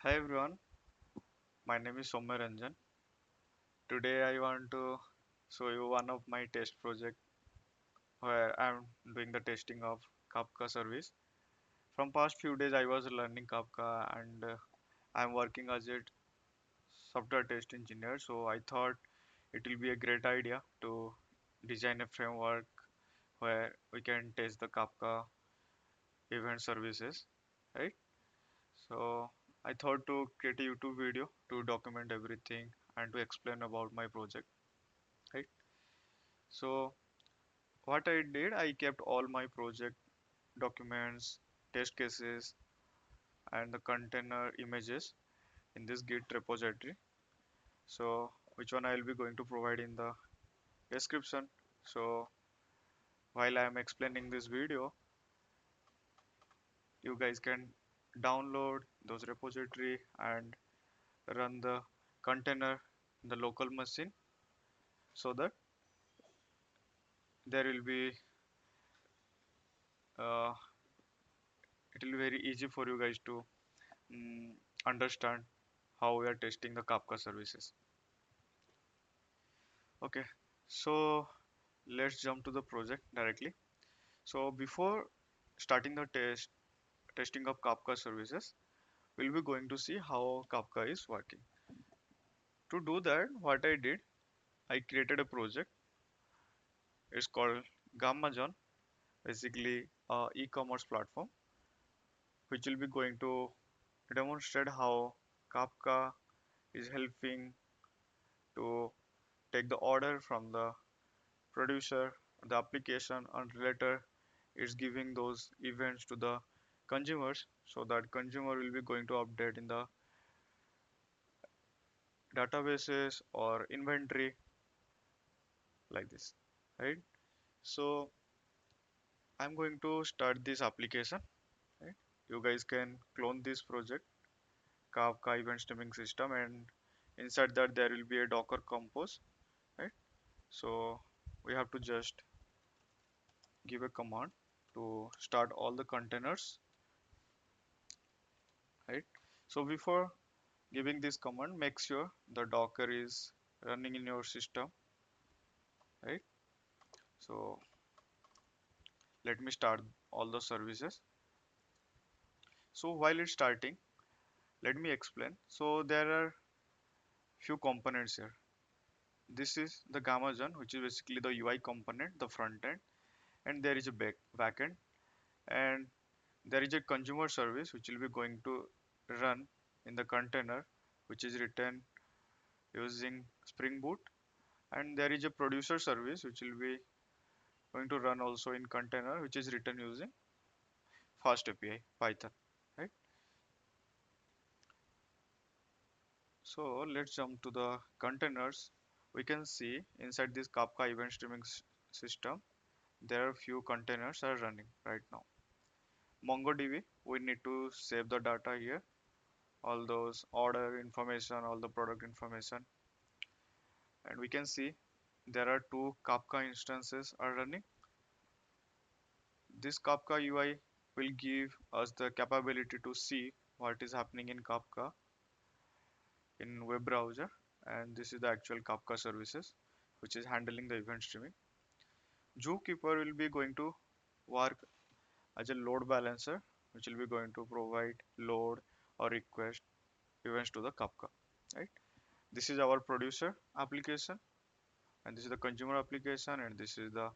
Hi everyone, my name is Somya Ranjan. Today I want to show you one of my test project where I'm doing the testing of Kafka service. From past few days I was learning Kafka and I'm working as a software test engineer. So I thought it will be a great idea to design a framework where we can test the Kafka event services, right? So I thought to create a YouTube video to document everything and to explain about my project, right? So what I did, I kept all my project documents, test cases, and the container images in this Git repository. So which one I will be going to provide in the description. So while I am explaining this video, you guys can download those repository and run the container in the local machine so that there will be uh, it will be very easy for you guys to mm, understand how we are testing the Kafka services. Okay, so let's jump to the project directly. So before starting the testing of Kafka services, we'll be going to see how Kafka is working. To do that, what I did, I created a project. It's called Gammazon, basically a e-commerce platform, which will be going to demonstrate how Kafka is helping to take the order from the producer, the application, and later it's giving those events to the consumers so that consumer will be going to update in the databases or inventory like this, right? So I'm going to start this application, right? You guys can clone this project, Kafka event streaming system, and inside that there will be a Docker compose, right? So we have to just give a command to start all the containers, right? So before giving this command, make sure the Docker is running in your system, right? So let me start all the services. So while it's starting, let me explain. So there are few components here. This is the Gammazon, which is basically the UI component, the front end, and there is a backend, and there is a consumer service which will be going to run in the container, which is written using Spring Boot, and there is a producer service which will be going to run also in container, which is written using FastAPI Python, right? So let's jump to the containers. We can see inside this Kafka event streaming system, there are few containers are running right now. MongoDB, we need to save the data here, all those order information, all the product information, and we can see there are two Kafka instances are running. This Kafka UI will give us the capability to see what is happening in Kafka in web browser, and this is the actual Kafka services which is handling the event streaming. Zookeeper will be going to work as a load balancer, which will be going to provide load or request events to the Kafka, right? This is our producer application, and this is the consumer application, and this is the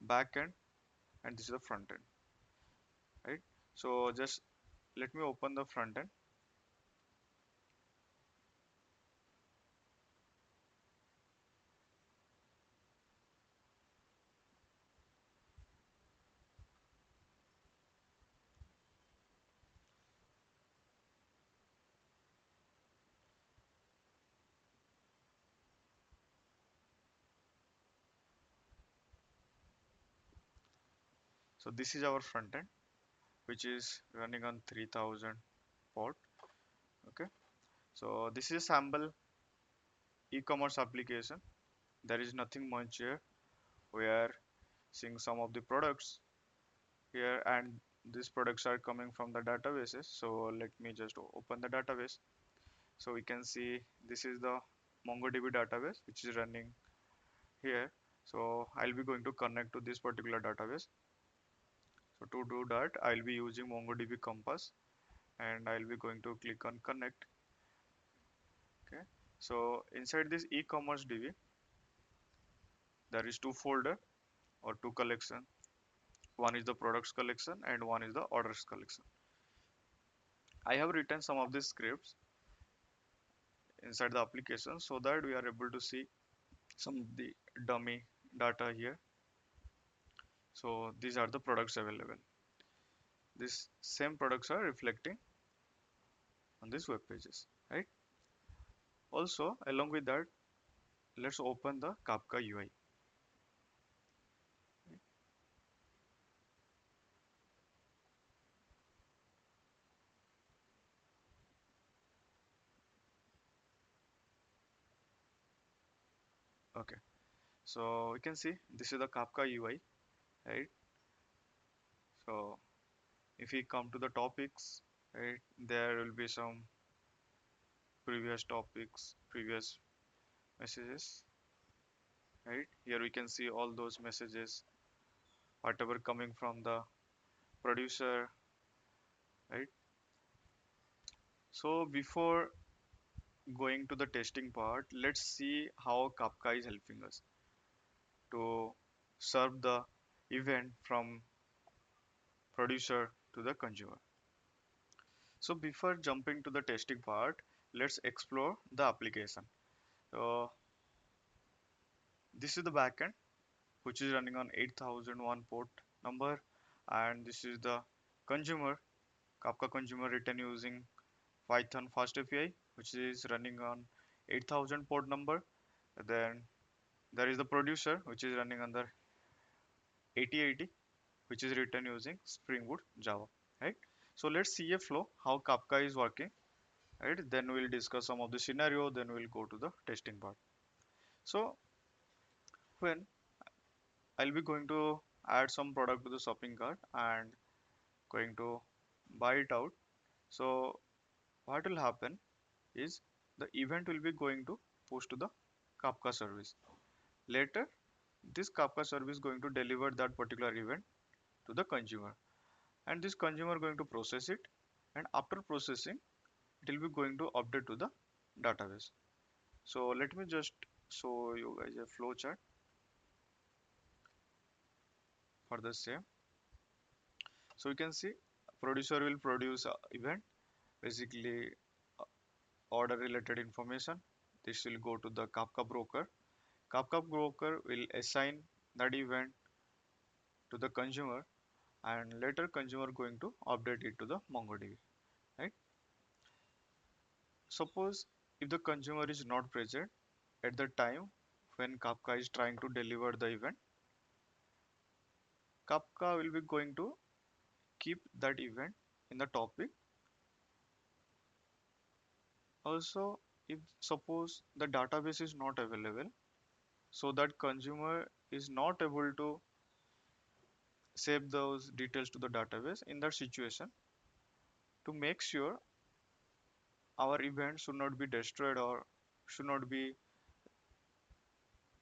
backend, and this is the front end, right? So just let me open the front end. So this is our front end, which is running on 3000 port. Okay. So this is sample e-commerce application. There is nothing much here. We are seeing some of the products here, and these products are coming from the databases. So let me just open the database. So we can see this is the MongoDB database which is running here. So I'll be going to connect to this particular database. So to do that, I'll be using MongoDB Compass and I'll be going to click on connect. Okay. So inside this e-commerce DB, there is two folder or two collection. One is the products collection and one is the orders collection. I have written some of these scripts inside the application so that we are able to see some of the dummy data here. So these are the products available. These same products are reflecting on these web pages, right? Also, along with that, let's open the Kafka UI. Okay, so we can see this is the Kafka UI, right? So if we come to the topics, right, there will be some previous topics, previous messages, right? Here we can see all those messages, whatever coming from the producer, right? So before going to the testing part, let's see how Kafka is helping us to serve the event from producer to the consumer. So before jumping to the testing part, let's explore the application. So this is the backend which is running on 8001 port number, and this is the consumer Kafka consumer written using Python FastAPI which is running on 8000 port number. Then there is the producer which is running under 8080 which is written using Spring Boot Java, right? So let's see a flow how Kafka is working, right? Then we'll discuss some of the scenario, then we'll go to the testing part. So when I'll be going to add some product to the shopping cart and going to buy it out. So what will happen is the event will be going to push to the Kafka service. Later, this Kafka service is going to deliver that particular event to the consumer, and this consumer going to process it, and after processing it will be going to update to the database. So let me just show you guys a flow chart for the same. So you can see producer will produce a event, basically uh, order related information. This will go to the Kafka broker. Kafka broker will assign that event to the consumer, and later consumer going to update it to the MongoDB, right? Suppose if the consumer is not present at the time when Kafka is trying to deliver the event, Kafka will be going to keep that event in the topic. Also, if suppose the database is not available, so that consumer is not able to save those details to the database, in that situation, to make sure our event should not be destroyed or should not be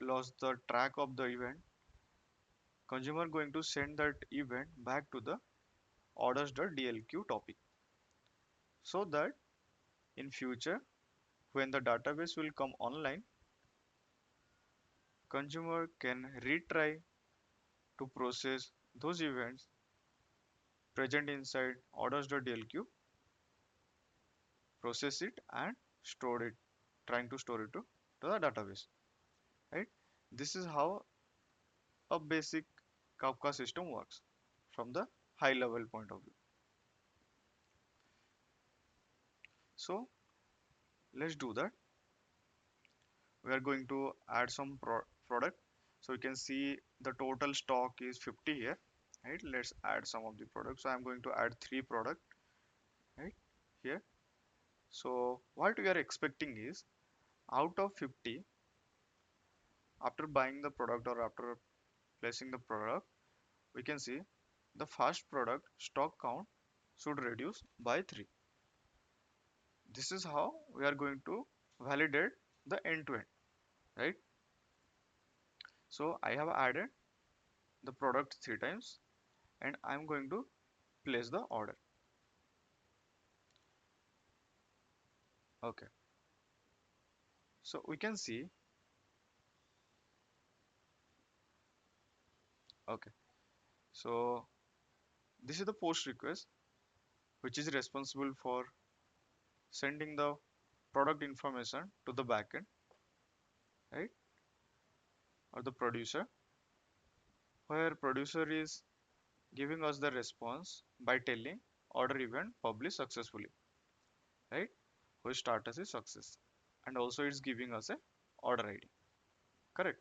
lost the track of the event, consumer going to send that event back to the orders.dlq topic, so that in future when the database will come online, consumer can retry to process those events present inside orders.dlq, process it and store it, trying to store it to the database, right? This is how a basic Kafka system works from the high level point of view. So let's do that. We are going to add some product. So you can see the total stock is 50 here, right? Let's add some of the products. So I'm going to add 3 product, right, here. So what we are expecting is out of 50, after buying the product or after placing the product, we can see the first product stock count should reduce by 3. This is how we are going to validate the end to end, right? So I have added the product 3 times and I'm going to place the order. Okay, so we can see, okay, so this is the post request which is responsible for sending the product information to the backend, right, or the producer, where producer is giving us the response by telling order event published successfully, right, whose status is success, and also it's giving us a order ID, correct?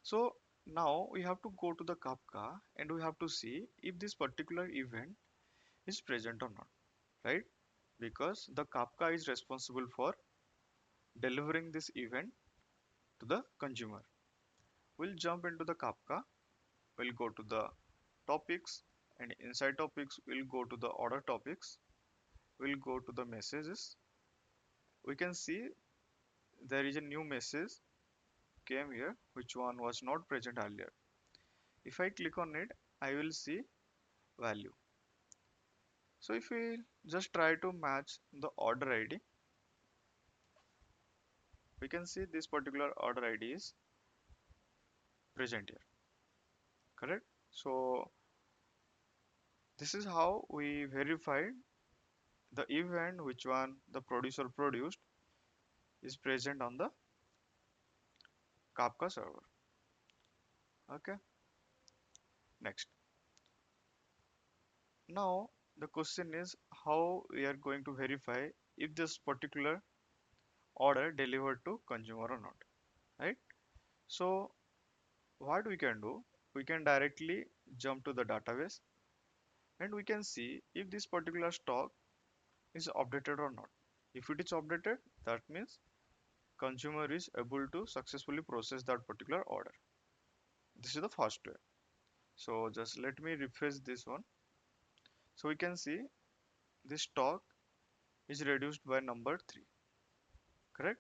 So now we have to go to the Kafka and we have to see if this particular event is present or not, right? Because the Kafka is responsible for delivering this event to the consumer. We'll jump into the Kafka, we'll go to the topics, and inside topics, we'll go to the order topics, we'll go to the messages. We can see there is a new message came here, which one was not present earlier. If I click on it, I will see value. So if we just try to match the order ID, we can see this particular order ID is present here, correct? So this is how we verified the event which one the producer produced is present on the Kafka server. Okay, next. Now the question is how we are going to verify if this particular order delivered to consumer or not, right? So what we can do, we can directly jump to the database and we can see if this particular stock is updated or not. If it is updated, that means consumer is able to successfully process that particular order. This is the first way. So just let me refresh this one. So we can see this stock is reduced by number 3, correct?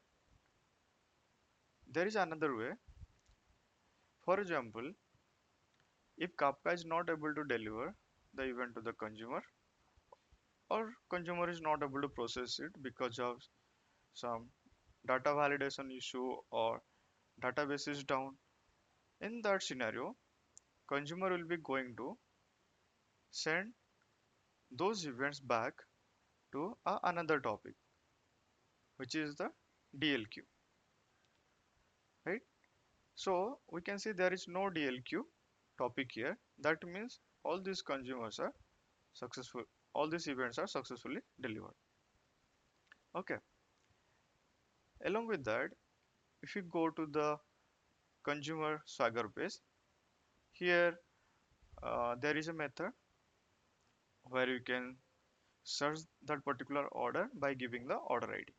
There is another way. For example, if Kafka is not able to deliver the event to the consumer, or consumer is not able to process it because of some data validation issue or database is down, in that scenario, consumer will be going to send those events back to another topic, which is the DLQ, right? So we can see there is no DLQ topic here. That means all these consumers are successful, all these events are successfully delivered. Okay. Along with that, if you go to the consumer Swagger page, here there is a method where you can search that particular order by giving the order ID.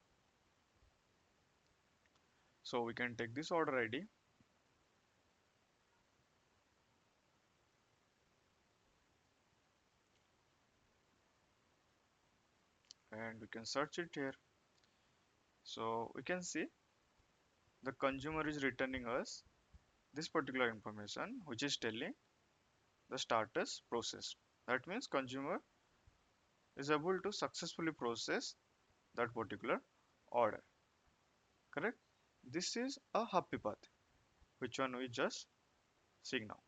So we can take this order ID and we can search it here. So we can see the consumer is returning us this particular information which is telling the status processed. That means consumer is able to successfully process that particular order, correct? This is a happy path, which one we just seeing now.